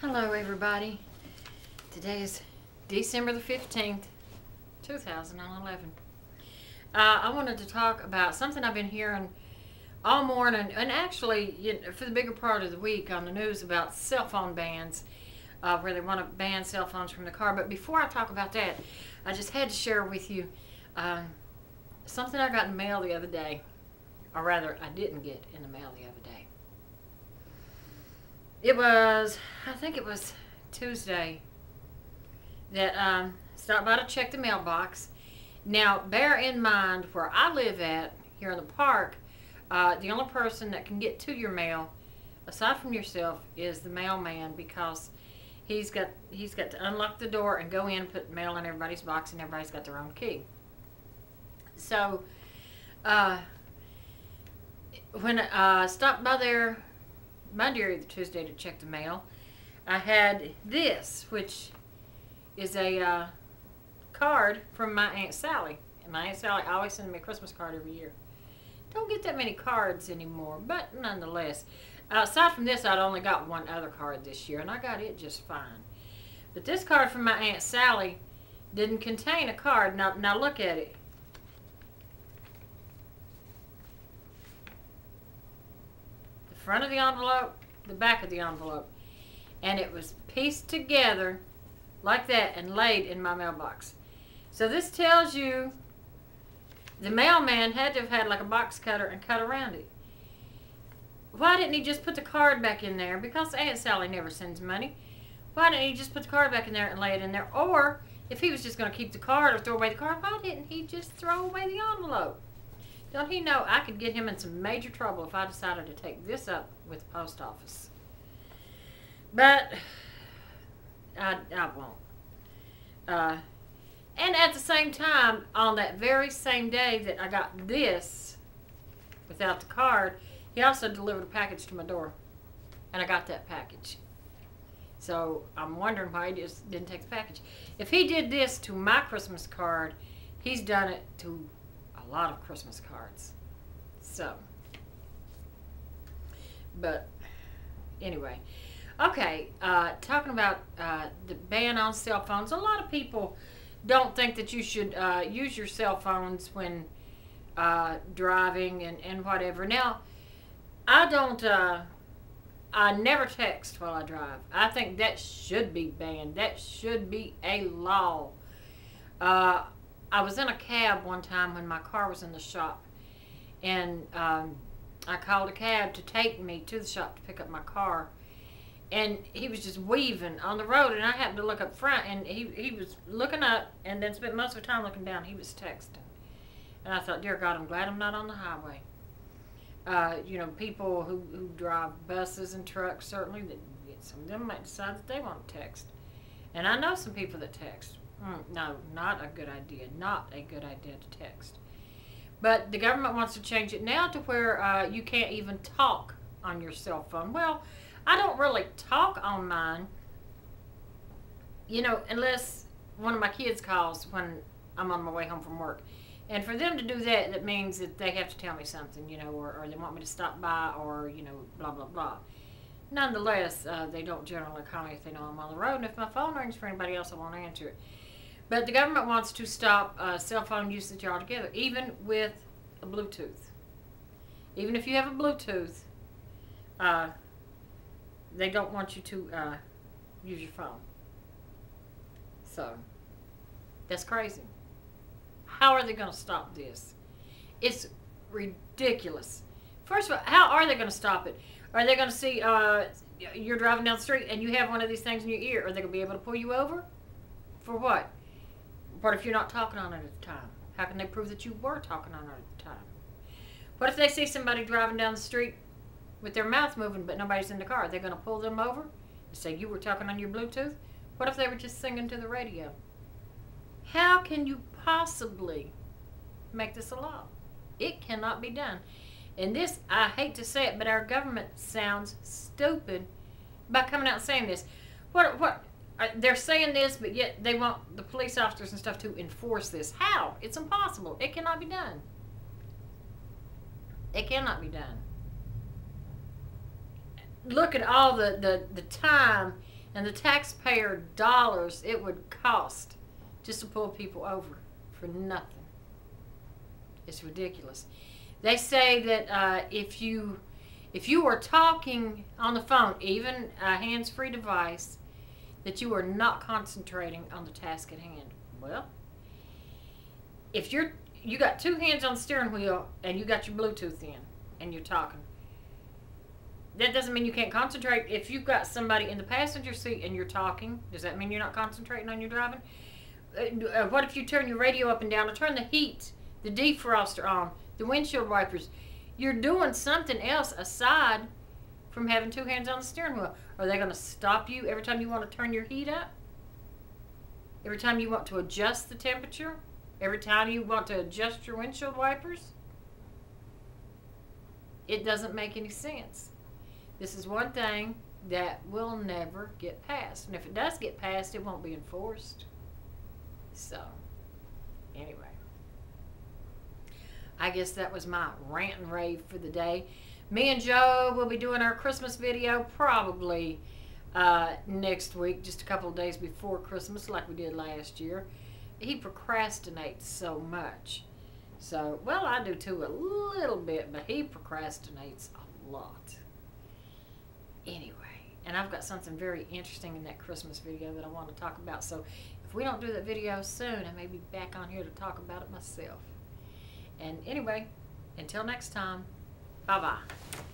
Hello everybody. Today is December the 15th, 2011. I wanted to talk about something I've been hearing all morning, and actually for the bigger part of the week on the news about cell phone bans, where they want to ban cell phones from the car. But before I talk about that, I just had to share with you something I got in the mail the other day. Or rather, I didn't get in the mail the other day. I think it was Tuesday that stopped by to check the mailbox. Now, bear in mind where I live at here in the park, the only person that can get to your mail, aside from yourself, is the mailman, because he's got to unlock the door and go in, put mail in everybody's box, and everybody's got their own key. So, when I stopped by there Monday or Tuesday to check the mail, I had this, which is a card from my Aunt Sally. And my Aunt Sally always sends me a Christmas card every year. Don't get that many cards anymore, but nonetheless. Aside from this, I'd only got one other card this year, and I got it just fine. But this card from my Aunt Sally didn't contain a card. Now look at it. Front of the envelope, the back of the envelope, and it was pieced together like that and laid in my mailbox. So this tells you the mailman had to have had like a box cutter and cut around it. Why didn't he just put the card back in there? Because Aunt Sally never sends money. Why didn't he just put the card back in there and lay it in there? Or if he was just going to keep the card or throw away the card, why didn't he just throw away the envelope? Don't he know I could get him in some major trouble if I decided to take this up with the post office? But I won't. And at the same time, on that very same day that I got this without the card, he also delivered a package to my door. And I got that package. So I'm wondering why he just didn't take the package. If he did this to my Christmas card, he's done it to a lot of Christmas cards. So, but anyway, okay, talking about the ban on cell phones. A lot of people don't think that you should use your cell phones when driving and whatever. Now, I don't, I never text while I drive. I think that should be banned. That should be a law. I was in a cab one time when my car was in the shop, and I called a cab to take me to the shop to pick up my car, and he was just weaving on the road, and I happened to look up front, and he was looking up and then spent most of the time looking down. He was texting, and I thought, dear God, I'm glad I'm not on the highway. You know, people who drive buses and trucks, certainly, some of them might decide that they want to text, and I know some people that text. No, not a good idea. Not a good idea to text. But the government wants to change it now to where you can't even talk on your cell phone. Well, I don't really talk on mine, you know, unless one of my kids calls when I'm on my way home from work. And for them to do that, that means that they have to tell me something, you know, or they want me to stop by, or, you know, blah, blah, blah. Nonetheless, they don't generally call me if they know I'm on the road. And if my phone rings for anybody else, I won't answer it. But the government wants to stop cell phone usage altogether, even with a Bluetooth. Even if you have a Bluetooth, they don't want you to use your phone. So, that's crazy. How are they going to stop this? It's ridiculous. First of all, how are they going to stop it? Are they going to see you're driving down the street and you have one of these things in your ear? Are they going to be able to pull you over? For what? What if you're not talking on it at the time? How can they prove that you were talking on it at the time? What if they see somebody driving down the street with their mouth moving but nobody's in the car? Are they going to pull them over and say you were talking on your Bluetooth? What if they were just singing to the radio? How can you possibly make this a law? It cannot be done. And this, I hate to say it, but our government sounds stupid by coming out and saying this. What? They're saying this, but yet they want the police officers and stuff to enforce this. How? It's impossible. It cannot be done. It cannot be done. Look at all the time and the taxpayer dollars it would cost just to pull people over for nothing. It's ridiculous. They say that if you are talking on the phone, even a hands-free device, that you are not concentrating on the task at hand. Well, if you got two hands on the steering wheel and you got your Bluetooth in and you're talking, that doesn't mean you can't concentrate. If you've got somebody in the passenger seat and you're talking, does that mean you're not concentrating on your driving? What if you turn your radio up and down, or turn the heat, the defroster on, the windshield wipers? You're doing something else aside from having two hands on the steering wheel. Are they going to stop you every time you want to turn your heat up? Every time you want to adjust the temperature? Every time you want to adjust your windshield wipers? It doesn't make any sense. This is one thing that will never get passed. And if it does get passed, it won't be enforced. So, anyway. I guess that was my rant and rave for the day. Me and Joe will be doing our Christmas video probably next week, just a couple of days before Christmas, like we did last year. He procrastinates so much. So, well, I do too a little bit, but he procrastinates a lot. Anyway, and I've got something very interesting in that Christmas video that I want to talk about. So, if we don't do that video soon, I may be back on here to talk about it myself. And anyway, until next time, bye-bye.